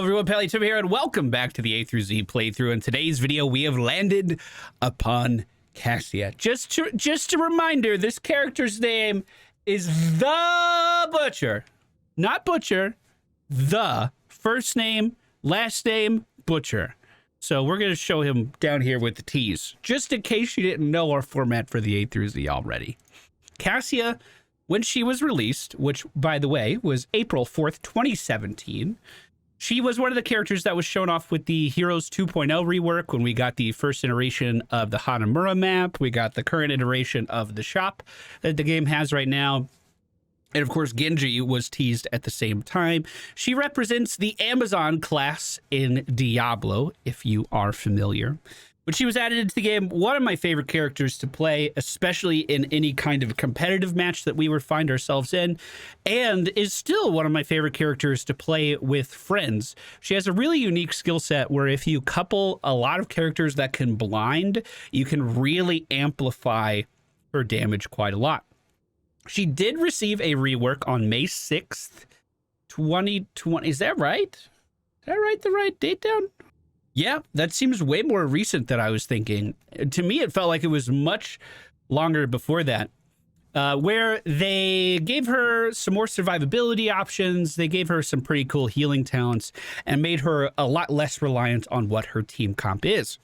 everyone, MFPallytime here, and welcome back to the A through Z playthrough. In today's video, we have landed upon Cassia. Just a reminder, this character's name is the Butcher. Not Butcher, the first name, last name, Butcher. So we're going to show him down here with the T's, just in case you didn't know our format for the A through Z already. Cassia, when she was released, which, by the way, was April 4th, 2017, she was one of the characters that was shown off with the Heroes 2.0 rework when we got the first iteration of the Hanamura map. We got the current iteration of the shop that the game has right now. And of course, Genji was teased at the same time. She represents the Amazon class in Diablo, if you are familiar. When she was added into the game, one of my favorite characters to play, especially in any kind of competitive match that we would find ourselves in, and is still one of my favorite characters to play with friends. She has a really unique skill set where if you couple a lot of characters that can blind, you can really amplify her damage quite a lot. She did receive a rework on May 6th, 2020. Is that right? Did I write the right date down? Yeah, that seems way more recent than I was thinking. To me, it felt like it was much longer before that, where they gave her some more survivability options. They gave her some pretty cool healing talents and made her a lot less reliant on what her team comp is.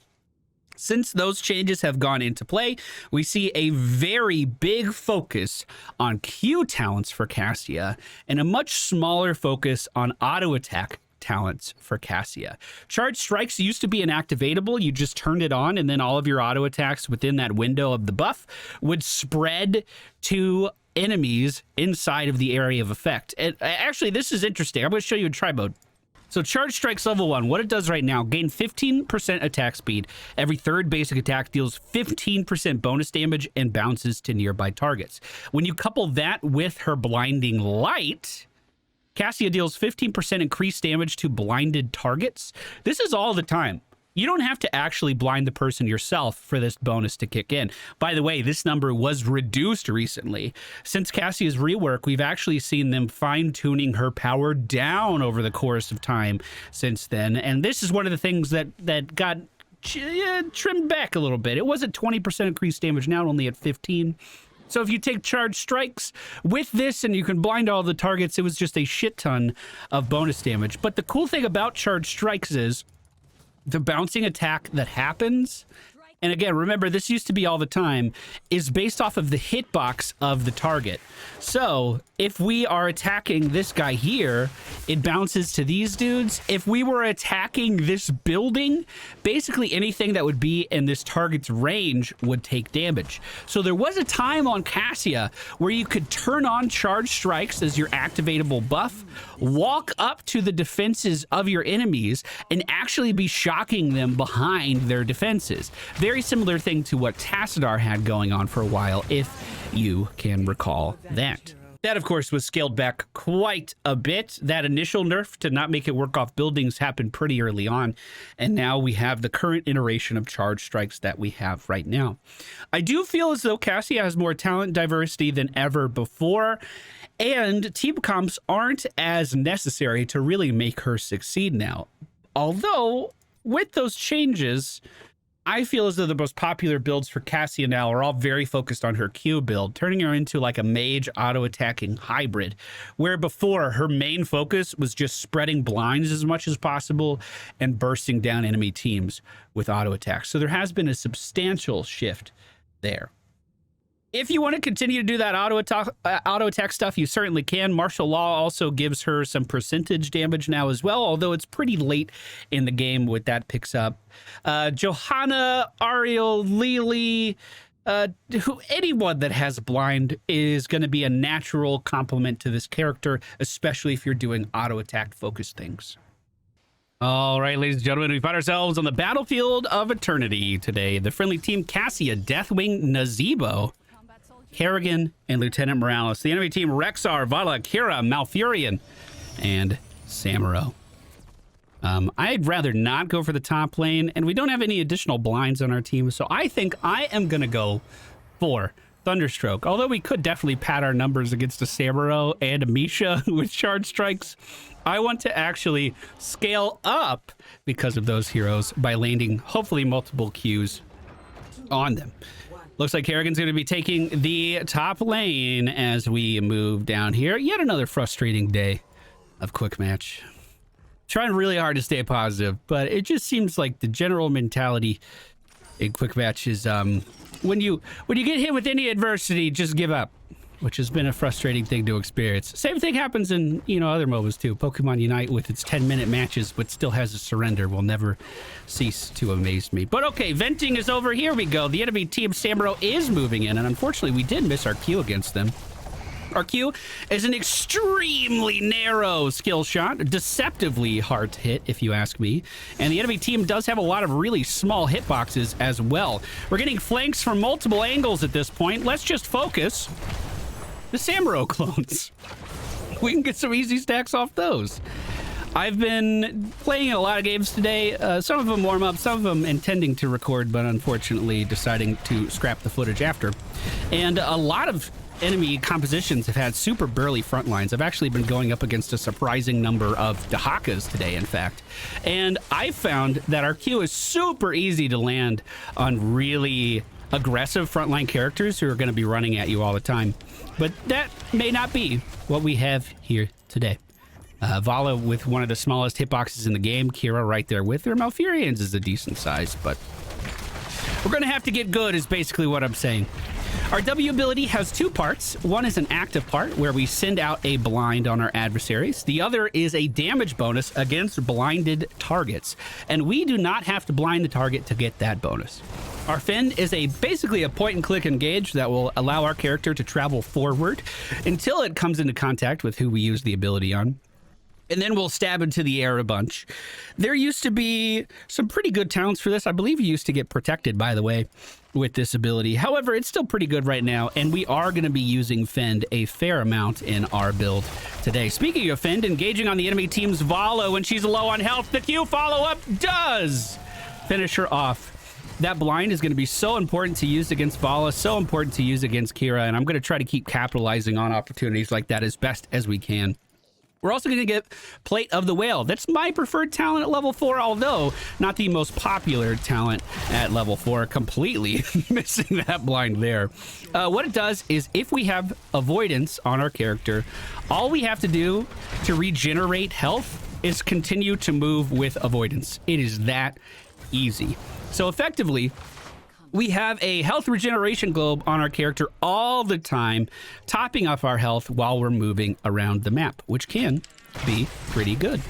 Since those changes have gone into play, we see a very big focus on Q talents for Cassia and a much smaller focus on auto attack talents for Cassia. Charge strikes used to be inactivatable. You just turned it on and then all of your auto attacks within that window of the buff would spread to enemies inside of the area of effect. And actually, this is interesting. I'm going to show you in try mode. So Charge Strikes level 1, what it does right now, gain 15% attack speed. Every third basic attack deals 15% bonus damage and bounces to nearby targets. When you couple that with her Blinding Light, Cassia deals 15% increased damage to blinded targets. This is all the time. You don't have to actually blind the person yourself for this bonus to kick in. By the way, this number was reduced recently. Since Cassia's rework, we've actually seen them fine-tuning her power down over the course of time since then. And this is one of the things that got trimmed back a little bit. It was at 20% increased damage, now only at 15%. So if you take Charge Strikes with this and you can blind all the targets, it was just a shit ton of bonus damage. But the cool thing about Charge Strikes is the bouncing attack that happens, and again, remember, this used to be all the time, is based off of the hitbox of the target. So if we are attacking this guy here, it bounces to these dudes. If we were attacking this building, basically anything that would be in this target's range would take damage. So there was a time on Cassia where you could turn on Charge Strikes as your activatable buff, walk up to the defenses of your enemies, and actually be shocking them behind their defenses. Very similar thing to what Tassadar had going on for a while, if you can recall that. That, of course, was scaled back quite a bit. That initial nerf to not make it work off buildings happened pretty early on, and now we have the current iteration of Charge Strikes that we have right now. I do feel as though Cassia has more talent diversity than ever before, and team comps aren't as necessary to really make her succeed now. Although, with those changes, I feel as though the most popular builds for Cassia now are all very focused on her Q build, turning her into like a mage auto-attacking hybrid, where before her main focus was just spreading blinds as much as possible and bursting down enemy teams with auto-attacks. So there has been a substantial shift there. If you want to continue to do that auto attack stuff, you certainly can. Martial Law also gives her some percentage damage now as well, although it's pretty late in the game with that picks up. Johanna, Ariel, Lily, anyone that has blind is going to be a natural complement to this character, especially if you're doing auto attack focused things. All right, ladies and gentlemen, we find ourselves on the battlefield of eternity today. The friendly team Cassia, Deathwing, Nazebo, Kerrigan, and Lieutenant Morales. The enemy team Rexar, Vala, Kira, Malfurion, and Samuro. I'd rather not go for the top lane, and we don't have any additional blinds on our team, so I think I am going to go for Thunderstroke. Although we could definitely pad our numbers against a Samuro and a Misha with charge strikes, I want to actually scale up because of those heroes by landing hopefully multiple Qs on them. Looks like Kerrigan's going to be taking the top lane as we move down here. Yet another frustrating day of quick match. Trying really hard to stay positive, but it just seems like the general mentality in quick match is when you get hit with any adversity, just give up, which has been a frustrating thing to experience. Same thing happens in, you know, other MOBAs too. Pokemon Unite with its 10-minute matches, but still has a surrender, will never cease to amaze me. But okay, venting is over. Here we go. The enemy team Samuro is moving in, and unfortunately we did miss our Q against them. Our Q is an extremely narrow skill shot, deceptively hard to hit, if you ask me. And the enemy team does have a lot of really small hitboxes as well. We're getting flanks from multiple angles at this point. Let's just focus the Samuro clones. We can get some easy stacks off those. I've been playing a lot of games today. Some of them warm up, some of them intending to record, but unfortunately deciding to scrap the footage after. And a lot of enemy compositions have had super burly front lines. I've actually been going up against a surprising number of Dahakas today, in fact. And I found that our Q is super easy to land on really aggressive frontline characters who are going to be running at you all the time. But that may not be what we have here today. Vala with one of the smallest hitboxes in the game. Kira right there with her. Malfurions is a decent size, but we're going to have to get good is basically what I'm saying. Our W ability has two parts. One is an active part where we send out a blind on our adversaries. The other is a damage bonus against blinded targets. And we do not have to blind the target to get that bonus. Our Fend is basically a point and click engage that will allow our character to travel forward until it comes into contact with who we use the ability on. And then we'll stab into the air a bunch. There used to be some pretty good talents for this. I believe you used to get protected, by the way, with this ability. However, it's still pretty good right now, and we are going to be using Fend a fair amount in our build today. Speaking of Fend, engaging on the enemy team's Vala when she's low on health, the Q follow-up does finish her off. That blind is going to be so important to use against Vala, so important to use against Kira, and I'm going to try to keep capitalizing on opportunities like that as best as we can. We're also going to get Plate of the Whale. That's my preferred talent at level 4, although not the most popular talent at level 4. Completely missing that blind there. What it does is if we have avoidance on our character, all we have to do to regenerate health is continue to move with avoidance. It is that easy. So effectively, we have a health regeneration globe on our character all the time, topping up our health while we're moving around the map, which can be pretty good.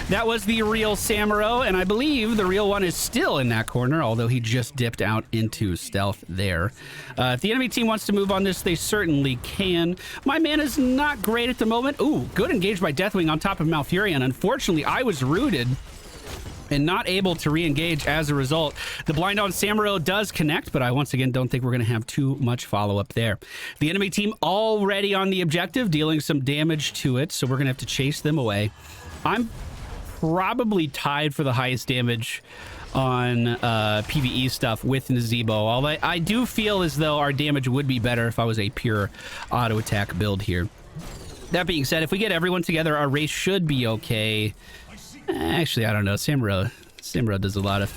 That was the real Samuro, and I believe the real one is still in that corner, although he just dipped out into stealth there. If the enemy team wants to move on this, they certainly can. My mana's not great at the moment. Ooh, good engage by Deathwing on top of Malfurion. Unfortunately, I was rooted and not able to re-engage as a result. The blind on Samuro does connect, but I once again don't think we're going to have too much follow-up there. The enemy team already on the objective, dealing some damage to it, so we're going to have to chase them away. I'm probably tied for the highest damage on PvE stuff with Nazebo, although I do feel as though our damage would be better if I was a pure auto-attack build here. That being said, if we get everyone together, our race should be okay. Actually, I don't know. Samuro does a lot of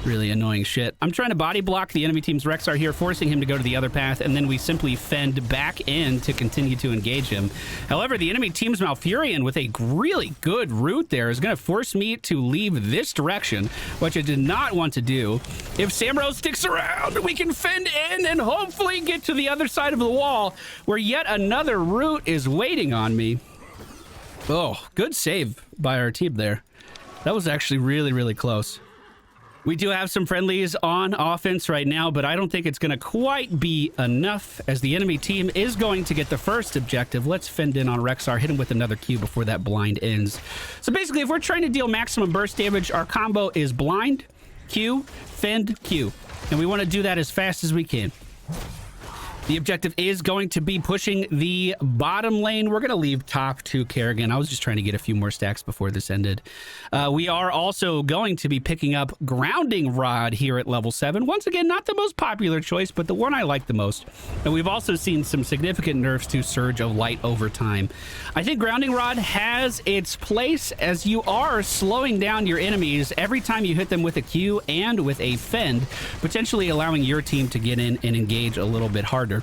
really annoying shit. I'm trying to body block the enemy team's Rexar here, forcing him to go to the other path, and then we simply fend back in to continue to engage him. However, the enemy team's Malfurion with a really good route there is going to force me to leave this direction, which I did not want to do. If Samuro sticks around, we can fend in and hopefully get to the other side of the wall where yet another route is waiting on me. Oh, good save by our team there. That was actually really, really close. We do have some friendlies on offense right now, but I don't think it's going to quite be enough as the enemy team is going to get the first objective. Let's fend in on Rexar, hit him with another Q before that blind ends. So basically, if we're trying to deal maximum burst damage, our combo is blind, Q, fend, Q. And we want to do that as fast as we can. The objective is going to be pushing the bottom lane. We're going to leave top to Kerrigan. I was just trying to get a few more stacks before this ended. We are also going to be picking up Grounding Rod here at level 7. Once again, not the most popular choice, but the one I like the most. And we've also seen some significant nerfs to Surge of Light over time. I think Grounding Rod has its place as you are slowing down your enemies every time you hit them with a Q and with a Fend, potentially allowing your team to get in and engage a little bit harder.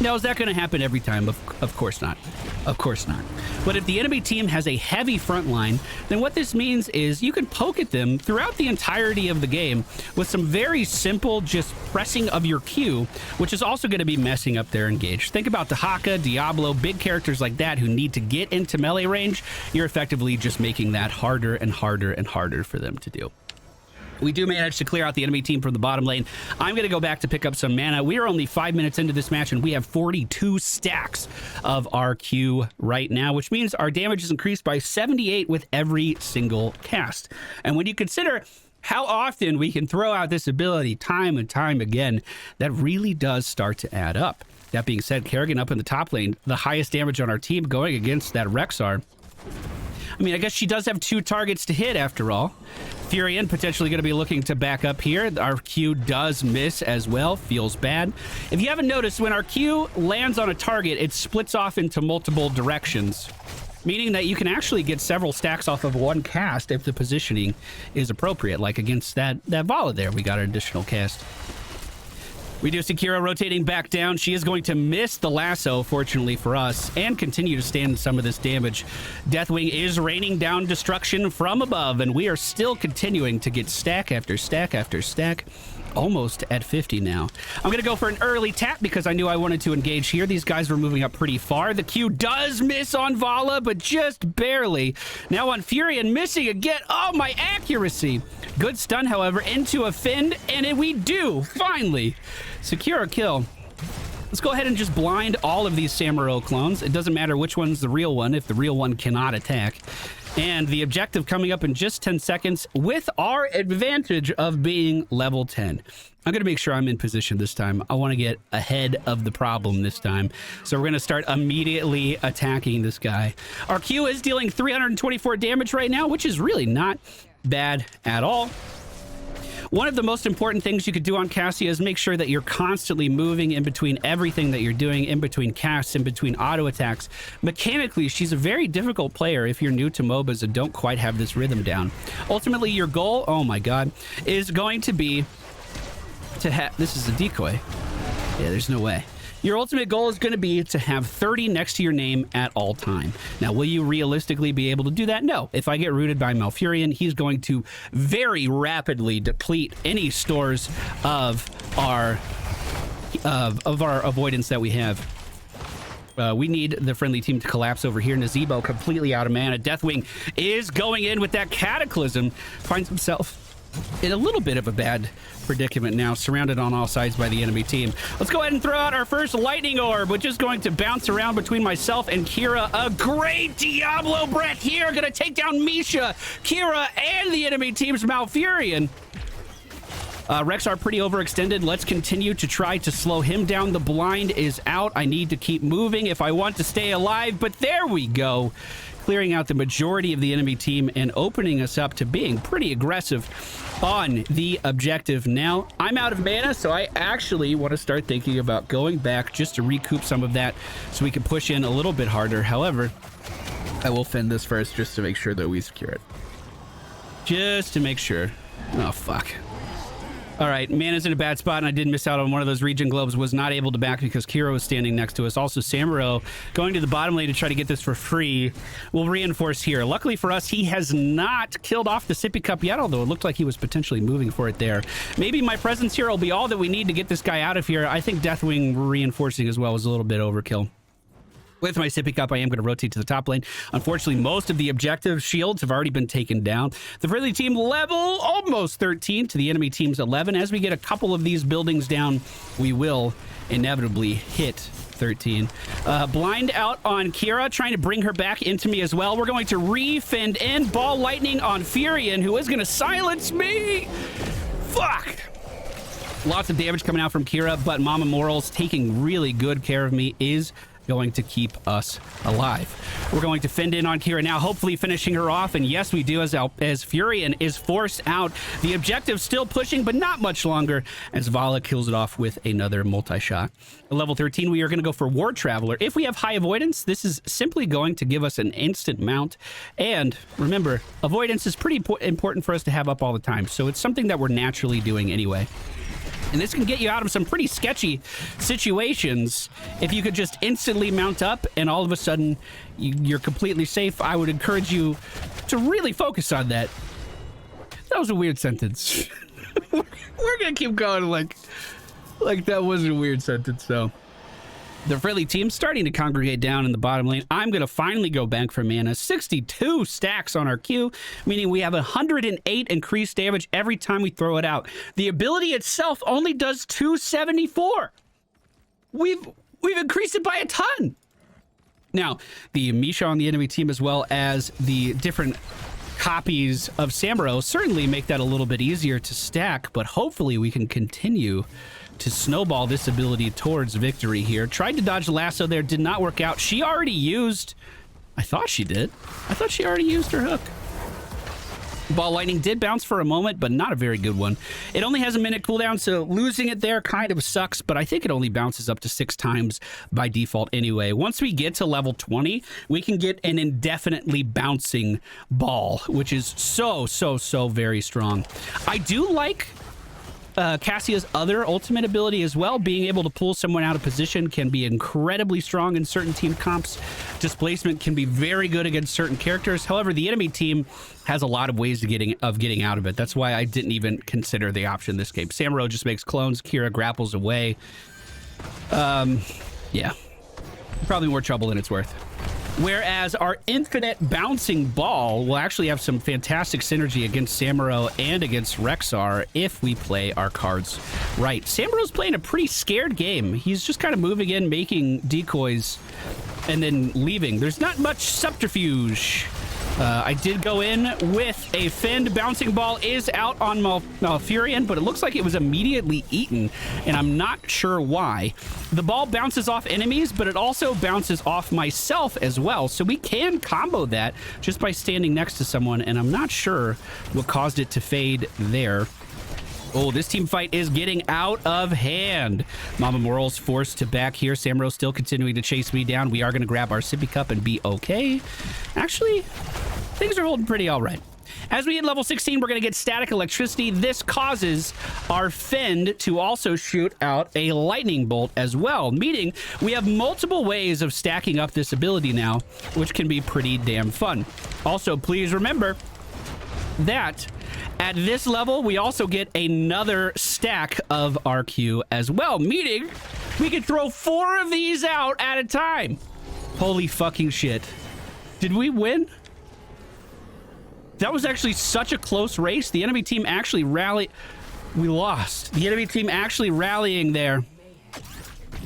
Now, is that going to happen every time? Of course not. Of course not. But if the enemy team has a heavy front line, then what this means is you can poke at them throughout the entirety of the game with some very simple just pressing of your Q, which is also going to be messing up their engage. Think about the Haka, Diablo, big characters like that who need to get into melee range. You're effectively just making that harder and harder and harder for them to do. We do manage to clear out the enemy team from the bottom lane. I'm going to go back to pick up some mana. We are only 5 minutes into this match, and we have 42 stacks of our Q right now, which means our damage is increased by 78 with every single cast. And when you consider how often we can throw out this ability time and time again, that really does start to add up. That being said, Kerrigan up in the top lane, the highest damage on our team going against that Rexar. I mean, I guess she does have 2 targets to hit after all. Furion potentially going to be looking to back up here. Our Q does miss as well. Feels bad. If you haven't noticed, when our Q lands on a target, it splits off into multiple directions, meaning that you can actually get several stacks off of one cast if the positioning is appropriate. Like against that Vala there, we got an additional cast. We do see Kira rotating back down. She is going to miss the lasso, fortunately for us, and continue to stand some of this damage. Deathwing is raining down destruction from above, and we are still continuing to get stack after stack after stack. Almost at 50 now. I'm going to go for an early tap because I knew I wanted to engage here. These guys were moving up pretty far. The Q does miss on Vala, but just barely. Now on Furion, missing again. Oh, my accuracy. Good stun, however, into a Fend, and we do finally secure a kill. Let's go ahead and just blind all of these Samuro clones. It doesn't matter which one's the real one if the real one cannot attack. And the objective coming up in just 10 seconds with our advantage of being level 10. I'm going to make sure I'm in position this time. I want to get ahead of the problem this time. So we're going to start immediately attacking this guy. Our Q is dealing 324 damage right now, which is really not bad at all. One of the most important things you could do on Cassia is make sure that you're constantly moving in between everything that you're doing, in between casts, in between auto attacks. Mechanically, she's a very difficult player if you're new to MOBAs and don't quite have this rhythm down. Ultimately, your goal, oh my god, is going to be to have... This is a decoy. Yeah, there's no way. Your ultimate goal is going to be to have 30 next to your name at all time. Now, will you realistically be able to do that? No. If I get rooted by Malfurion, he's going to very rapidly deplete any stores of our avoidance that we have. We need the friendly team to collapse over here. Nazebo completely out of mana. Deathwing is going in with that Cataclysm. Finds himself in a little bit of a bad predicament now, surrounded on all sides by the enemy team. Let's go ahead and throw out our first lightning orb, which is going to bounce around between myself and Kira. A great Diablo breath here, gonna take down Misha, Kira, and the enemy team's Malfurion. Rexar pretty overextended. Let's continue to try to slow him down. The blind is out. I need to keep moving if I want to stay alive, but there we go. Clearing out the majority of the enemy team and opening us up to being pretty aggressive on the objective. Now, I'm out of mana, so I actually want to start thinking about going back just to recoup some of that so we can push in a little bit harder. However, I will fend this first just to make sure that we secure it. Just to make sure. Oh, fuck. All right, Mana's in a bad spot, and I did miss out on one of those regen globes. Was not able to back because Kira was standing next to us. Also, Samuro going to the bottom lane to try to get this for free. We'll reinforce here. Luckily for us, he has not killed off the sippy cup yet, although it looked like he was potentially moving for it there. Maybe my presence here will be all that we need to get this guy out of here. I think Deathwing reinforcing as well was a little bit overkill. With my sippy cup, I am going to rotate to the top lane. Unfortunately, most of the objective shields have already been taken down. The friendly team level almost 13 to the enemy team's 11. As we get a couple of these buildings down, we will inevitably hit 13. Blind out on Kira, trying to bring her back into me as well. We're going to re-fend in. Ball lightning on Furion, who is going to silence me. Fuck. Lots of damage coming out from Kira, but Mama Morals taking really good care of me is going to keep us alive. We're going to fend in on Kira now, hopefully finishing her off. And yes, we do, as Furion is forced out. The objective still pushing, but not much longer, as Vala kills it off with another multi-shot. At level 13, we are going to go for War Traveler. If we have high avoidance, this is simply going to give us an instant mount. And remember, avoidance is pretty important for us to have up all the time, so it's something that we're naturally doing anyway. And this can get you out of some pretty sketchy situations if you could just instantly mount up and all of a sudden you're completely safe. I would encourage you to really focus on that. That was a weird sentence. We're gonna keep going like that wasn't a weird sentence, so. The friendly team starting to congregate down in the bottom lane. I'm going to finally go bank for mana. 62 stacks on our Q, meaning we have 108 increased damage every time we throw it out. The ability itself only does 274. We've increased it by a ton. Now, the Misha on the enemy team, as well as the different copies of Samuro, certainly make that a little bit easier to stack, but hopefully we can continue to snowball this ability towards victory here. Tried to dodge the lasso there, did not work out. She already used, I thought she did. I thought she already used her hook. Ball lightning did bounce for a moment, but not a very good one. It only has a minute cooldown, so losing it there kind of sucks, but I think it only bounces up to 6 times by default anyway. Once we get to level 20, we can get an indefinitely bouncing ball, which is so very strong. I do like Cassia's other ultimate ability as well. Being able to pull someone out of position can be incredibly strong in certain team comps. Displacement can be very good against certain characters. However, the enemy team has a lot of ways of getting out of it. That's why I didn't even consider the option in this game. Samuro just makes clones. Kira grapples away. Yeah. Probably more trouble than it's worth. Whereas our infinite bouncing ball will actually have some fantastic synergy against Samuro and against Rexar if we play our cards right. Samuro's playing a pretty scared game. He's just kind of moving in, making decoys, and then leaving. There's not much subterfuge. I did go in with a Fend. Bouncing ball is out on Malfurion, but it looks like it was immediately eaten, and I'm not sure why. The ball bounces off enemies, but it also bounces off myself as well, so we can combo that just by standing next to someone, and I'm not sure what caused it to fade there. Oh, this team fight is getting out of hand. Mama Moral's forced to back here. Samuro still continuing to chase me down. We are going to grab our sippy cup and be okay. Actually, things are holding pretty all right. As we hit level 16, we're going to get static electricity. This causes our Fend to also shoot out a lightning bolt as well, meaning we have multiple ways of stacking up this ability now, which can be pretty damn fun. Also, please remember that at this level, we also get another stack of RQ as well, meaning we can throw 4 of these out at a time. Holy fucking shit. Did we win? That was actually such a close race. The enemy team actually rallied. We lost. The enemy team actually rallying there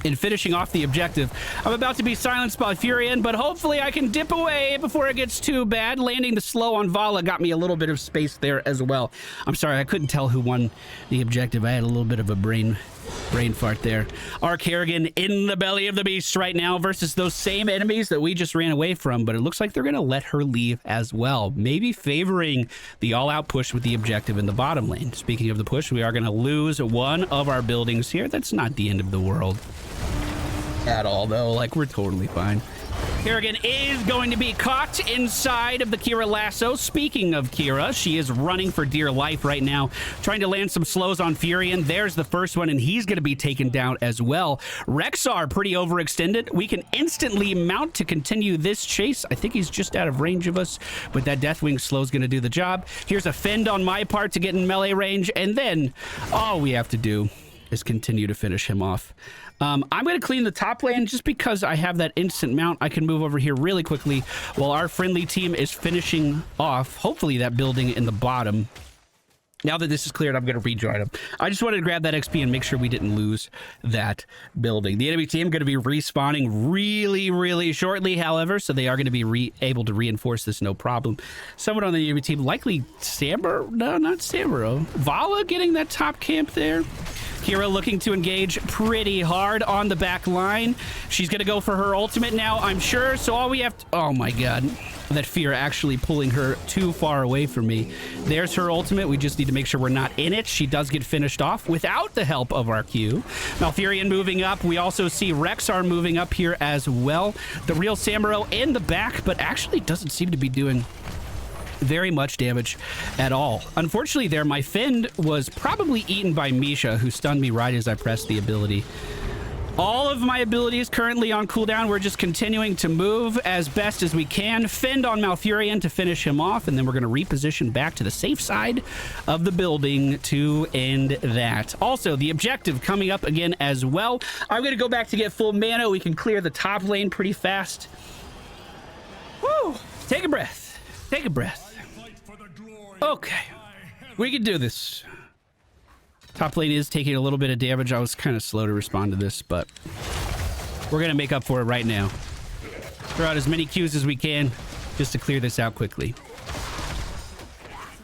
and finishing off the objective. I'm about to be silenced by Furion, but hopefully I can dip away before it gets too bad. Landing the slow on Vala got me a little bit of space there as well. I'm sorry, I couldn't tell who won the objective. I had a little bit of a brain fart there. Arc Harrigan in the belly of the beast right now versus those same enemies that we just ran away from, but it looks like they're going to let her leave as well, maybe favoring the all-out push with the objective in the bottom lane. Speaking of the push, we are going to lose one of our buildings here. That's not the end of the world at all, though. Like, we're totally fine. Kerrigan is going to be caught inside of the Kira lasso. Speaking of Kira, she is running for dear life right now, trying to land some slows on Furion. There's the first one, and he's going to be taken down as well. Rexar pretty overextended. We can instantly mount to continue this chase. I think he's just out of range of us, but that Deathwing slow is going to do the job. Here's a Fend on my part to get in melee range, and then all we have to do is continue to finish him off. I'm going to clean the top lane just because I have that instant mount. I can move over here really quickly while our friendly team is finishing off, hopefully, that building in the bottom. Now that this is cleared, I'm going to rejoin them. I just wanted to grab that XP and make sure we didn't lose that building. The enemy team going to be respawning really shortly, however, so they are going to be able to reinforce this no problem. Someone on the enemy team, likely Samuro? No, not Samuro. Vala getting that top camp there. Kira looking to engage pretty hard on the back line. She's going to go for her ultimate now, I'm sure. So all we have to... Oh, my God. That fear actually pulling her too far away from me. There's her ultimate. We just need to make sure we're not in it. She does get finished off without the help of our Q. Malfurion moving up. We also see Rexar moving up here as well. The real Samuro in the back, but actually doesn't seem to be doing very much damage at all. Unfortunately there, my Fend was probably eaten by Misha, who stunned me right as I pressed the ability. All of my abilities currently on cooldown. We're just continuing to move as best as we can. Fend on Malfurion to finish him off, and then we're going to reposition back to the safe side of the building to end that. Also, the objective coming up again as well. I'm going to go back to get full mana. We can clear the top lane pretty fast. Woo! Take a breath. Take a breath. Okay. We can do this. Top lane is taking a little bit of damage. I was kind of slow to respond to this, but we're going to make up for it right now. Throw out as many Qs as we can just to clear this out quickly.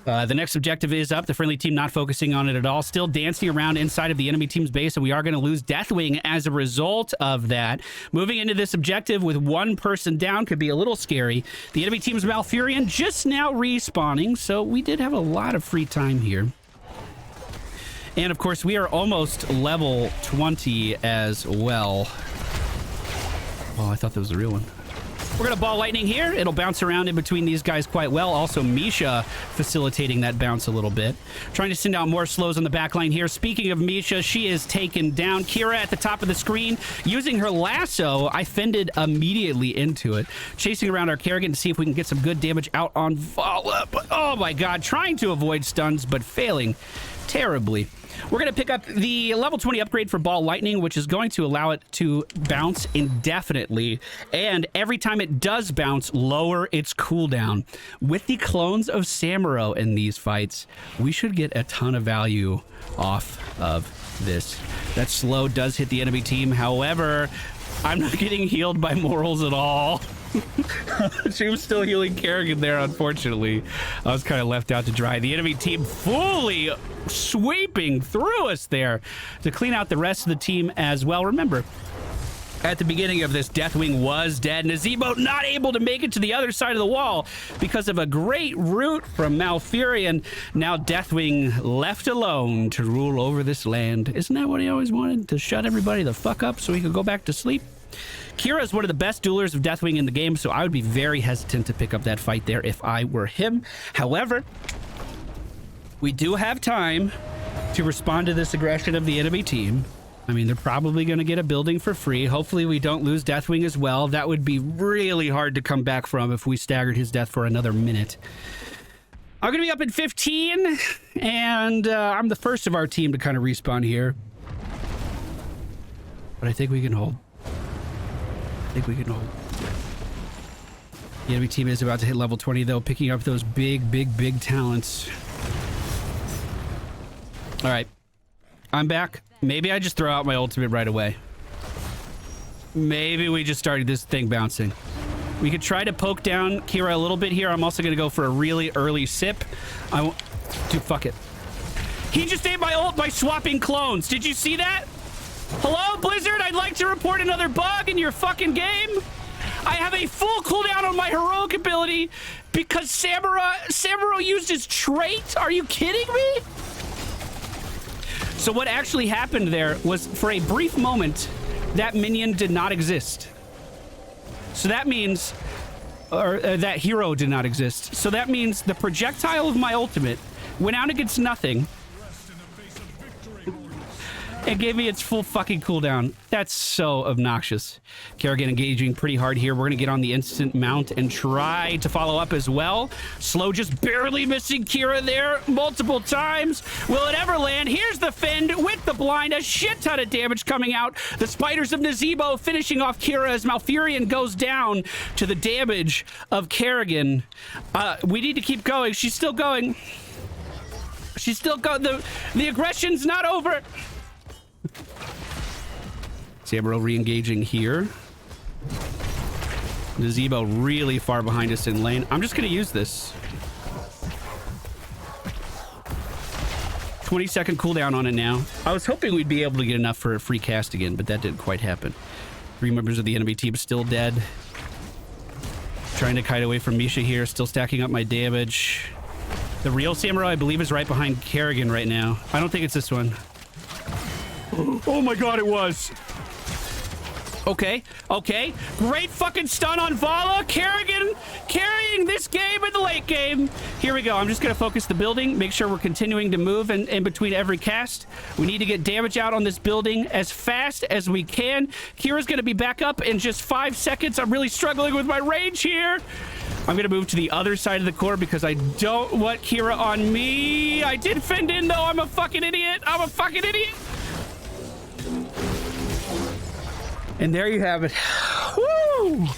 The next objective is up. The friendly team not focusing on it at all. Still dancing around inside of the enemy team's base, and we are going to lose Deathwing as a result of that. Moving into this objective with one person down could be a little scary. The enemy team's Malfurion just now respawning, so we did have a lot of free time here. And of course, we are almost level 20 as well. Oh, I thought that was the real one. We're going to ball lightning here. It'll bounce around in between these guys quite well. Also, Misha facilitating that bounce a little bit. Trying to send out more slows on the back line here. Speaking of Misha, she is taken down. Kira at the top of the screen using her lasso. I fended immediately into it. Chasing around our Kerrigan to see if we can get some good damage out on Vala. But oh my God, trying to avoid stuns, but failing terribly. We're going to pick up the level 20 upgrade for Ball Lightning, which is going to allow it to bounce indefinitely. And every time it does bounce, lower its cooldown. With the clones of Samuro in these fights, we should get a ton of value off of this. That slow does hit the enemy team. However, I'm not getting healed by morals at all. She was still healing Kerrigan there, unfortunately. I was kind of left out to dry. The enemy team fully sweeping through us there to clean out the rest of the team as well. Remember, at the beginning of this, Deathwing was dead. Nazebo not able to make it to the other side of the wall because of a great root from Malfurion. Now Deathwing left alone to rule over this land. Isn't that what he always wanted? To shut everybody the fuck up so he could go back to sleep? Kira is one of the best duelers of Deathwing in the game, so I would be very hesitant to pick up that fight there if I were him. However, we do have time to respond to this aggression of the enemy team. I mean, they're probably going to get a building for free. Hopefully we don't lose Deathwing as well. That would be really hard to come back from if we staggered his death for another minute. I'm going to be up at 15, and I'm the first of our team to kind of respawn here. But I think we can hold. I think we can hold. The enemy team is about to hit level 20, though, picking up those big talents. All right. I'm back. Maybe I just throw out my ultimate right away. Maybe we just started this thing bouncing. We could try to poke down Kira a little bit here. I'm also going to go for a really early sip. I won't... Dude, fuck it. He just ate my ult by swapping clones. Did you see that? Hello, Blizzard? I'd like to report another bug in your fucking game. I have a full cooldown on my heroic ability because Samuro used his trait? Are you kidding me? So what actually happened there was, for a brief moment, that minion did not exist. So that means, or that hero did not exist. So that means the projectile of my ultimate went out against nothing. It gave me its full fucking cooldown. That's so obnoxious. Kerrigan engaging pretty hard here. We're going to get on the instant mount and try to follow up as well. Slow just barely missing Kira there multiple times. Will it ever land? Here's the Fend with the blind. A shit ton of damage coming out. The Spiders of Nazebo finishing off Kira as Malfurion goes down to the damage of Kerrigan. We need to keep going. She's still going. She's still going. The aggression's not over. Samuro re-engaging here. Nazebo really far behind us in lane. I'm just going to use this. 20-second cooldown on it now. I was hoping we'd be able to get enough for a free cast again, but that didn't quite happen. 3 members of the enemy team still dead. Trying to kite away from Misha here, still stacking up my damage. The real samurai, I believe, is right behind Kerrigan right now. I don't think it's this one. Oh my god, it was. Okay, okay. Great fucking stun on Vala. Kerrigan carrying this game in the late game. Here we go. I'm just going to focus the building, make sure we're continuing to move in between every cast. We need to get damage out on this building as fast as we can. Kira's going to be back up in just 5 seconds. I'm really struggling with my range here. I'm going to move to the other side of the core because I don't want Kira on me. I did fend in, though. I'm a fucking idiot. I'm a fucking idiot. And there you have it. Woo!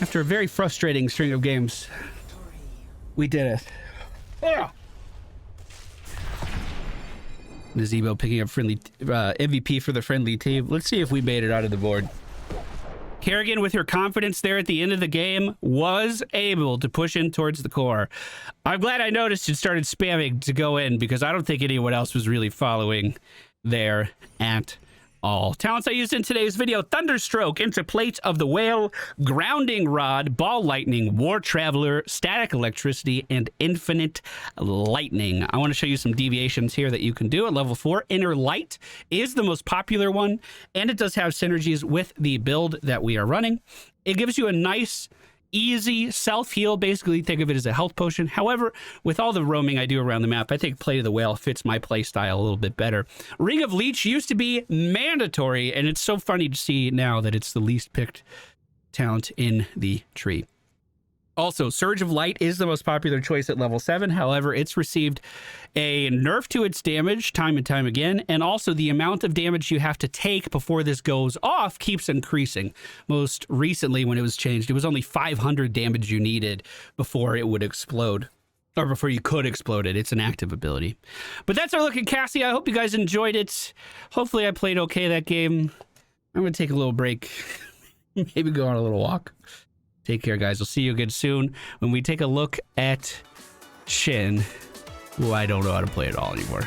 After a very frustrating string of games, we did it. Yeah. Nazebo picking up friendly MVP for the friendly team. Let's see if we made it out of the board. Kerrigan, with her confidence there at the end of the game, was able to push in towards the core. I'm glad I noticed and started spamming to go in because I don't think anyone else was really following there at all. Talents I used in today's video: Thunderstroke into Plate of the Whale, Grounding Rod, Ball Lightning, War Traveler, Static Electricity, and Infinite Lightning. I want to show you some deviations here that you can do at level 4. Inner Light is the most popular one, and it does have synergies with the build that we are running. It gives you a nice, easy self-heal. Basically, think of it as a health potion. However, with all the roaming I do around the map, I think Plate of the Whale fits my play style a little bit better. Ring of Leech used to be mandatory, and it's so funny to see now that it's the least picked talent in the tree. Also, Surge of Light is the most popular choice at level 7. However, it's received a nerf to its damage time and time again, and also the amount of damage you have to take before this goes off keeps increasing. Most recently, when it was changed, it was only 500 damage you needed before it would explode, or before you could explode it. It's an active ability. But that's our look at Cassia. I hope you guys enjoyed it. Hopefully I played okay that game. I'm going to take a little break, maybe go on a little walk. Take care, guys. We'll see you again soon when we take a look at Shin, who I don't know how to play at all anymore.